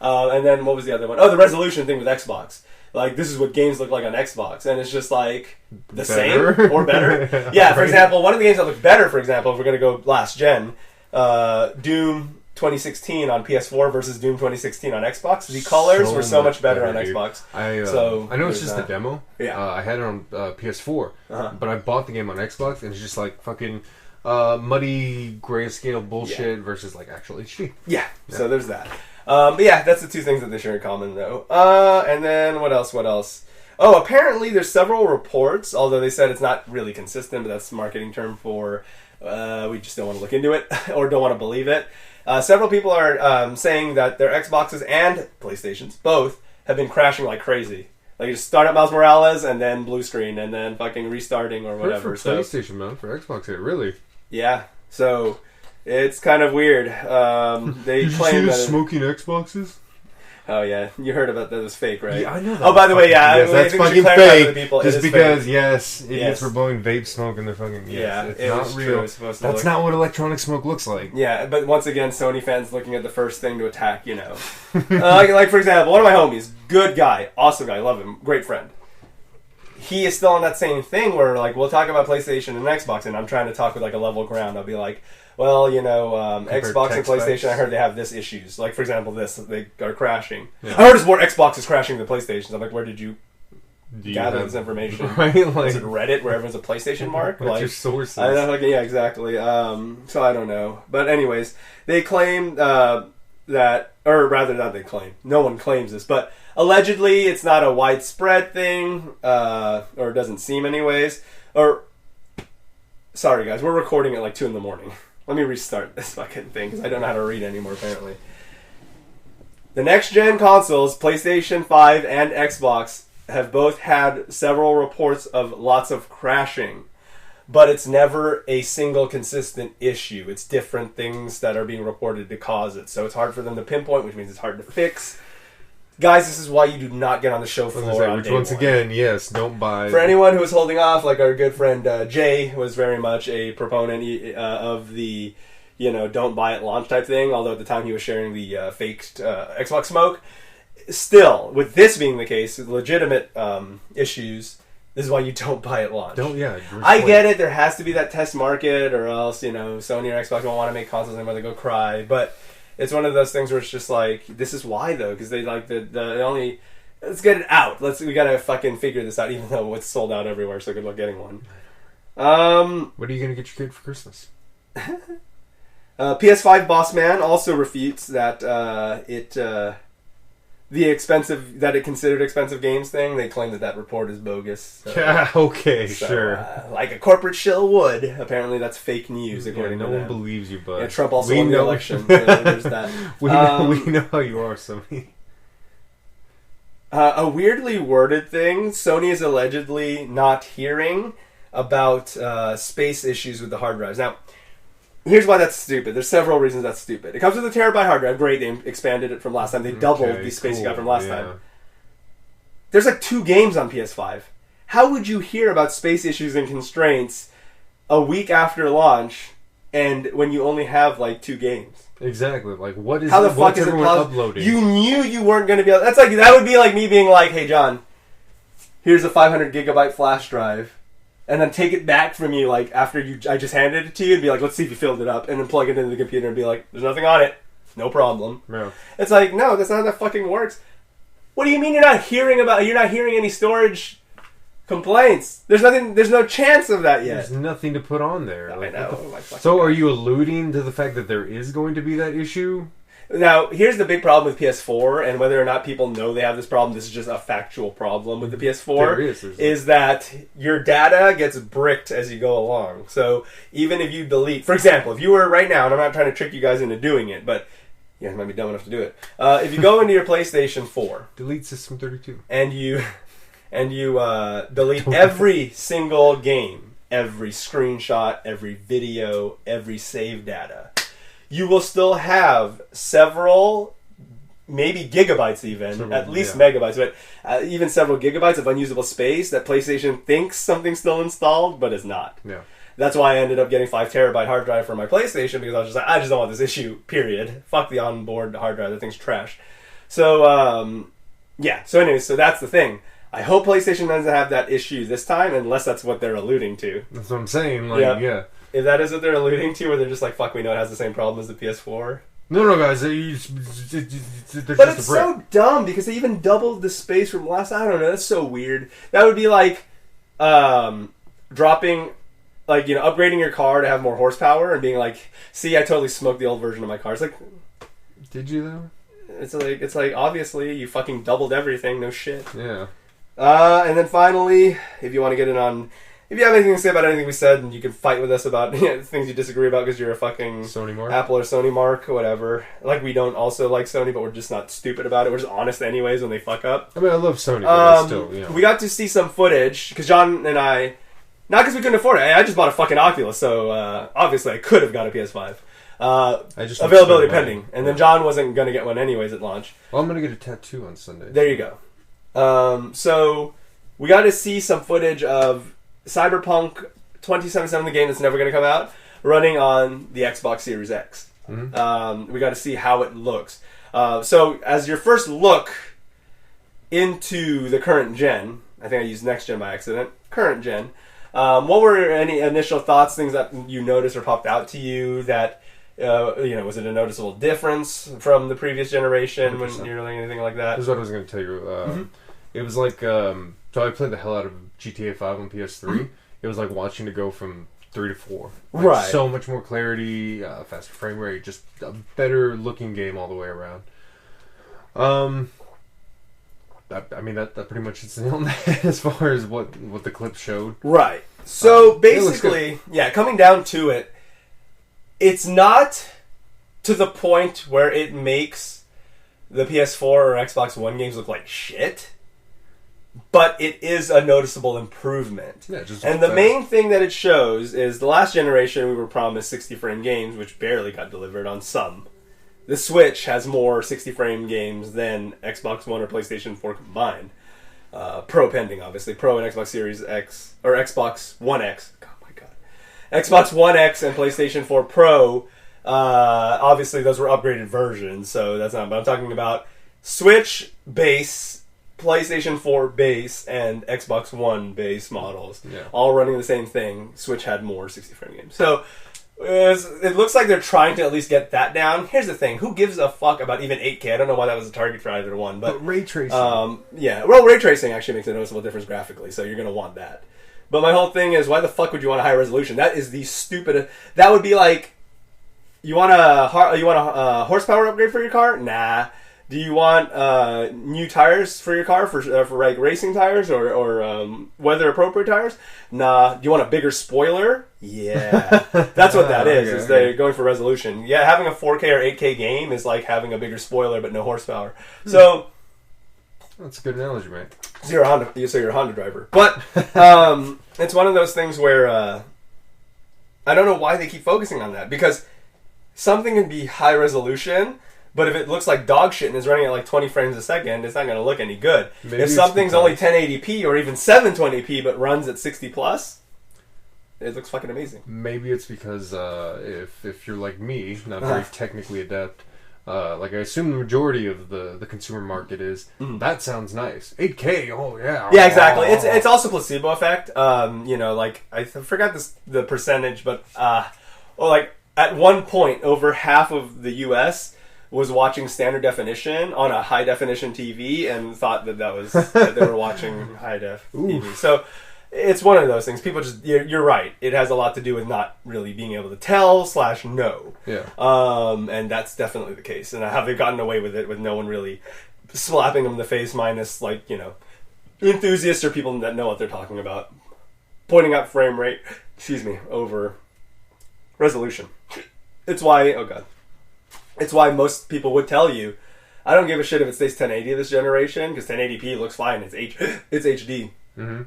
And then what was the other one? Oh, the resolution thing with Xbox. Like, this is what games look like on Xbox. And it's just like, the same or better. Yeah, for example, one of the games that look better, for example, if we're going to go last gen, Doom 2016 on PS4 versus Doom 2016 on Xbox. The colors were so much better on Xbox. I know it's just a demo. Yeah. I had it on PS4, but I bought the game on Xbox, and it's just like fucking muddy grayscale bullshit versus like actual HD. Yeah. So there's that. But yeah, that's the two things that they share in common, though. And then what else? Oh, apparently there's several reports, although they said it's not really consistent, but that's a marketing term for we just don't want to look into it or don't want to believe it. Several people are saying that their Xboxes and PlayStations, both, have been crashing like crazy. Like, you just start up Miles Morales and then blue screen and then fucking restarting or whatever. For PlayStation, man. For Xbox, really? Yeah. So, it's kind of weird. They Did claim you see the that smoking Xboxes? Oh, yeah. You heard about that. It was fake, right? Yeah, I know that. Oh, by the way, yeah. Yes, that's fucking fake. Just because, yes, idiots were blowing vape smoke in their fucking... Yes, it's not real. That's not what electronic smoke looks like. Yeah, but once again, Sony fans looking at the first thing to attack, like, for example, one of my homies, good guy, awesome guy, love him, great friend. he is still on that same thing where, like, we'll talk about PlayStation and Xbox, and I'm trying to talk with, like, a level ground. I'll be like, well, you know, Xbox and PlayStation, I heard they have this issues. Like, for example, they are crashing. Yeah. I heard it's more Xbox is crashing than PlayStation. I'm like, where did you gather this information? Right? Like, is it Reddit where everyone's a PlayStation mark? What's your sources? I don't know, yeah, exactly. So I don't know. But anyways, they claim that, or rather not they claim, no one claims this, but allegedly it's not a widespread thing, or it doesn't seem anyways. Or, sorry guys, we're recording at like 2 a.m. Let me restart this fucking thing because I don't know how to read anymore apparently. The next-gen consoles, PlayStation 5 and Xbox, have both had several reports of lots of crashing. But it's never a single consistent issue. It's different things that are being reported to cause it. So it's hard for them to pinpoint, which means it's hard to fix. Guys, this is why you do not get on the show floor on day once one. Again, yes, don't buy. For anyone who is holding off, like our good friend Jay was very much a proponent of the, you know, don't buy at launch type thing, although at the time he was sharing the faked Xbox smoke. Still, with this being the case, with legitimate issues, this is why you don't buy at launch. I get it, there has to be that test market, or else, you know, Sony or Xbox don't want to make consoles anymore, they go cry, but it's one of those things where it's just like, this is why though, because they like the only, let's get it out. We gotta fucking figure this out, even though it's sold out everywhere, so good luck getting one. What are you gonna get your kid for Christmas? PS5 boss man also refutes that it considered expensive games thing. They claim that report is bogus. So, yeah, okay, so, sure. Like a corporate shill would. Apparently that's fake news, according to them. No one believes you, but... Yeah, Trump also won the election. So there's that. We know how you are, Sony. A weirdly worded thing. Sony is allegedly not hearing about space issues with the hard drives. Now, here's why that's stupid. There's several reasons that's stupid. It comes with a terabyte hard drive. Great, they expanded it from last time. They doubled the space you got from last time. There's like 2 games on PS5. How would you hear about space issues and constraints a week after launch, and when you only have like 2 games? Exactly. Like, what is? How the fuck is it uploading? You knew you weren't going to be able. That would be like me being like, "Hey, John, here's a 500 gigabyte flash drive." And then take it back from you, like, after I just handed it to you, and be like, let's see if you filled it up. And then plug it into the computer and be like, there's nothing on it. No problem. Yeah. It's like, no, that's not how that fucking works. What do you mean you're not hearing any storage complaints? There's no chance of that yet. There's nothing to put on there. I know. So are you alluding to the fact that there is going to be that issue? Now, here's the big problem with PS4, and whether or not people know they have this problem, this is just a factual problem with the PS4, is that your data gets bricked as you go along. So even if you delete, for example, if you were right now, and I'm not trying to trick you guys into doing it, but you guys might be dumb enough to do it. If you go into your PlayStation 4, delete System 32, and you delete every single game, every screenshot, every video, every save data, you will still have several, maybe gigabytes even, at least megabytes, but even several gigabytes of unusable space that PlayStation thinks something's still installed, but is not. Yeah. That's why I ended up getting 5 terabyte hard drive for my PlayStation, because I was just like, I just don't want this issue, period. Fuck the onboard hard drive, that thing's trash. So, yeah. So anyways, so that's the thing. I hope PlayStation doesn't have that issue this time, unless that's what they're alluding to. That's what I'm saying, like, yeah. If that is what they're alluding to, where they're just like, fuck, we know it has the same problem as the PS4. No, guys. But it's so dumb, because they even doubled the space from last... I don't know, that's so weird. That would be like dropping... Like, you know, upgrading your car to have more horsepower and being like, see, I totally smoked the old version of my car. It's like... Did you, though? It's like obviously, you fucking doubled everything. No shit. Yeah. And then finally, if you want to get in on... If you have anything to say about anything we said, and you can fight with us about things you disagree about because you're a fucking Sony mark. Apple or Sony mark or whatever. Like, we don't also like Sony, but we're just not stupid about it. We're just honest anyways when they fuck up. I mean, I love Sony, but still, you know. We got to see some footage, because John and I... Not because we couldn't afford it. I just bought a fucking Oculus, so obviously I could have got a PS5. Availability pending. And then John wasn't going to get one anyways at launch. Well, I'm going to get a tattoo on Sunday. There you go. So, we got to see some footage of Cyberpunk 2077, the game that's never going to come out, running on the Xbox Series X. Mm-hmm. We got to see how it looks. So, as your first look into the current gen, I think I used next gen by accident. Current gen. What were any initial thoughts, things that you noticed or popped out to you that, was it a noticeable difference from the previous generation 100%. When you're learning anything like that? This is what I was going to tell you. It was like, so I played the hell out of GTA 5 on PS3. It was like watching it go from 3 to 4. Like, right. So much more clarity, faster frame rate, just a better looking game all the way around. That pretty much hits the nail on the head as far as what the clip showed. Right. So basically, coming down to it, it's not to the point where it makes the PS4 or Xbox One games look like shit, but it is a noticeable improvement. Yeah, and the main thing that it shows is the last generation we were promised 60 frame games, which barely got delivered on some. The Switch has more 60-frame games than Xbox One or PlayStation 4 combined. Pro pending, obviously. Pro and Xbox Series X, or Xbox One X. Oh my god. Xbox One X and PlayStation 4 Pro, obviously those were upgraded versions, so that's not... But I'm talking about Switch base, PlayStation 4 base, and Xbox One base models. Yeah. All running the same thing. Switch had more 60-frame games. So... it looks like they're trying to at least get that down. Here's the thing. Who gives a fuck about even 8K? I don't know why that was a target for either one. But ray tracing. Ray tracing actually makes a noticeable difference graphically, so you're going to want that. But my whole thing is, why the fuck would you want a higher resolution? That is the stupid... That would be like... You want a horsepower upgrade for your car? Nah. Do you want new tires for your car for like racing tires or weather appropriate tires? Nah. Do you want a bigger spoiler? Yeah, that's what that is. Okay, they're going for resolution. Yeah, having a 4K or 8K game is like having a bigger spoiler but no horsepower. So that's a good analogy, mate. So you're a Honda driver, but it's one of those things where I don't know why they keep focusing on that, because something can be high resolution. But if it looks like dog shit and is running at like 20 frames a second, it's not going to look any good. Maybe if something's only 1080p or even 720p but runs at 60 plus, it looks fucking amazing. Maybe it's because if you're like me, not very technically adept, like I assume the majority of the consumer market is, that sounds nice. 8K, oh yeah. Yeah, exactly. It's also placebo effect. Like I forgot the percentage, but like at one point over half of the US was watching standard definition on a high definition TV and thought that they were watching high def TV. So it's one of those things. People just, you're right. It has a lot to do with not really being able to tell / know. Yeah. And that's definitely the case. And have they gotten away with it with no one really slapping them in the face, minus enthusiasts or people that know what they're talking about, pointing out frame rate, over resolution. It's why most people would tell you, I don't give a shit if it stays 1080 this generation, because 1080p looks fine. It's HD. Mm-hmm.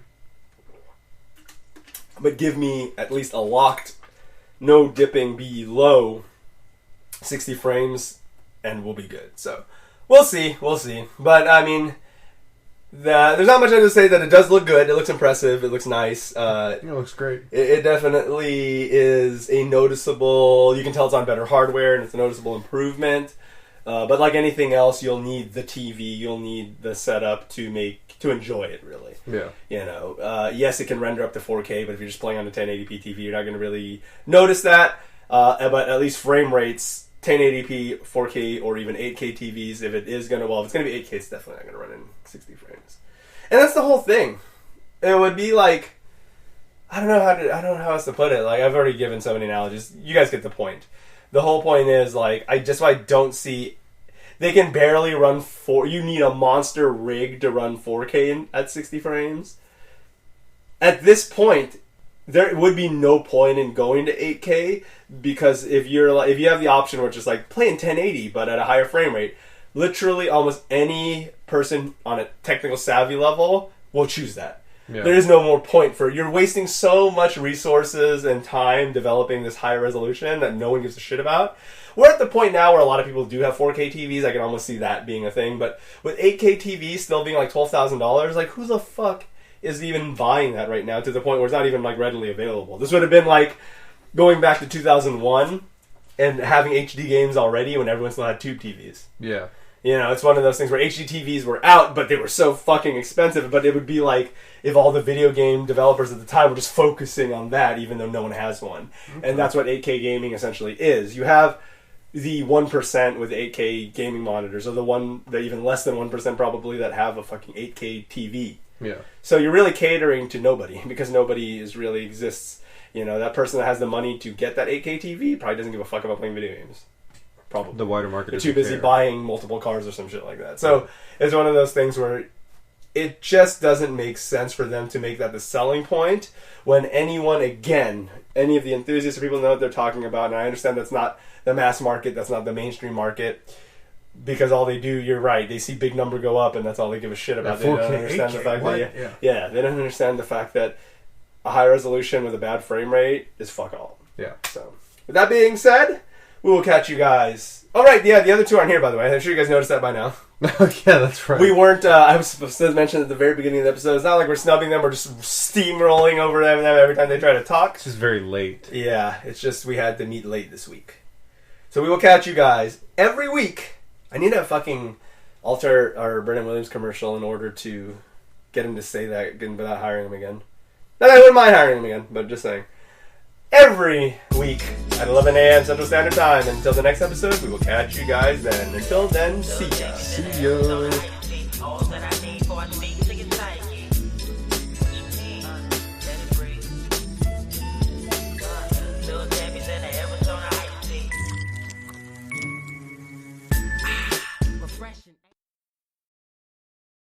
But give me at least a locked, no dipping below 60 frames, and we'll be good. So we'll see. But I mean, there's not much I have to say that it does look good. It looks impressive. It looks nice. It looks great. It definitely is a noticeable... You can tell it's on better hardware, and it's a noticeable improvement. But like anything else, you'll need the TV. You'll need the setup to enjoy it, really. Yeah. Yes, it can render up to 4K, but if you're just playing on a 1080p TV, you're not going to really notice that. But at least frame rates... 1080p, 4K, or even 8K TVs, if it's going to be 8K, it's definitely not going to run in 60 frames. And that's the whole thing. It would be like, I don't know how else to put it. Like, I've already given so many analogies. You guys get the point. The whole point is, like, I don't see, they can barely run you need a monster rig to run 4K at 60 frames. At this point, there would be no point in going to 8K, because if you have the option where it's just like playing 1080 but at a higher frame rate, literally almost any person on a technical savvy level will choose that. Yeah. There is no more point you're wasting so much resources and time developing this high resolution that no one gives a shit about. We're at the point now where a lot of people do have 4K TVs. I can almost see that being a thing, but with 8K TVs still being like $12,000, like who the fuck is even buying that right now, to the point where it's not even like readily available? This would have been like going back to 2001 and having HD games already when everyone still had tube TVs. Yeah. You know, it's one of those things where HD TVs were out, but they were so fucking expensive. But it would be like if all the video game developers at the time were just focusing on that, even though no one has one. Okay. And that's what 8K gaming essentially is. You have the 1% with 8K gaming monitors, or the even less than 1% probably that have a fucking 8K TV. Yeah. So you're really catering to nobody, because nobody really exists. You know, that person that has the money to get that 8K TV probably doesn't give a fuck about playing video games. Probably. The wider market. They're too busy buying multiple cars or some shit like that. So it's one of those things where it just doesn't make sense for them to make that the selling point when anyone, again, any of the enthusiasts or people know what they're talking about, and I understand that's not the mass market, that's not the mainstream market, because all they do, you're right, they see big number go up and that's all they give a shit about. They don't understand the fact that they don't understand the fact that a high resolution with a bad frame rate is fuck all. Yeah. So with that being said, we will catch you guys. All right, yeah, the other two aren't here, by the way. I'm sure you guys noticed that by now. Yeah, that's right. We weren't, I was supposed to mention at the very beginning of the episode, it's not like we're snubbing them, we're just steamrolling over them every time they try to talk. It's just very late. Yeah, it's just we had to meet late this week. So we will catch you guys every week. I need to fucking alter our Brennan Williams commercial in order to get him to say that again without hiring him again. Not that I wouldn't mind hiring him again, but just saying. Every week at 11 a.m. Central Standard Time. Until the next episode, we will catch you guys then. Until then, see ya. See ya.